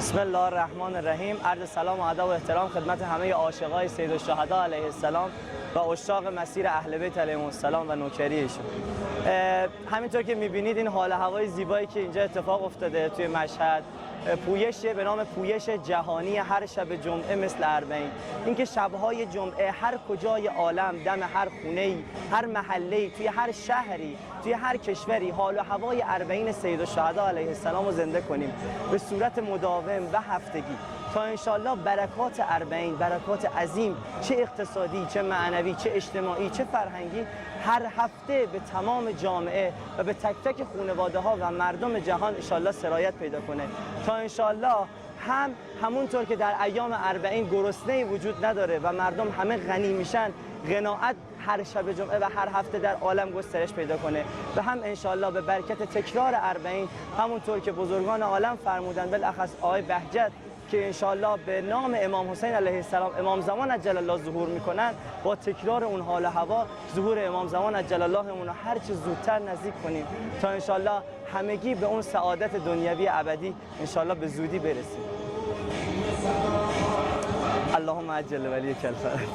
بسم الله الرحمن الرحیم. عرض سلام و ادب و احترام خدمت همه عاشقای سید الشهدا علیه السلام و عشاق مسیر اهل بیت علیهم السلام و نوکریشون. همینطور که میبینید این حال هوای زیبایی که اینجا اتفاق افتاده توی مشهد، پویشی به نام پویش جهانی هر شب جمعه مثل اربعین. اینکه شبهای جمعه هر کجای عالم، دم هر خونه‌ای، هر محله‌ای، توی هر شهری، توی هر کشوری حال و هوای اربعین سید الشهدا علیه السلام رو زنده کنیم به صورت مداوم و هفتگی، تا انشالله برکات اربعین، برکات عظیم، چه اقتصادی، چه معنوی، چه اجتماعی، چه فرهنگی، هر هفته به تمام جامعه و به تک تک خانواده ها و مردم جهان انشالله سرایت پیدا کنه، تا انشالله همونطور که در ایام اربعین گرسنه‌ای وجود نداره و مردم همه غنی میشن، قناعت هر شب جمعه و هر هفته در عالم گسترش پیدا کنه و هم انشالله به برکت تکرار اربعین، همونطور که بزرگان عالم فرمودن، بالاخص آقای بهجت که انشالله به نام امام حسین علیه السلام امام زمان عجل الله ظهور میکنن، با تکرار اون حال و هوا ظهور امام زمان عجل الله اون رو هر چه زودتر نزدیک کنیم تا انشالله همگی به اون سعادت دنیوی ابدی انشالله به زودی برسیم. اللهم عجل ولیک الفرج.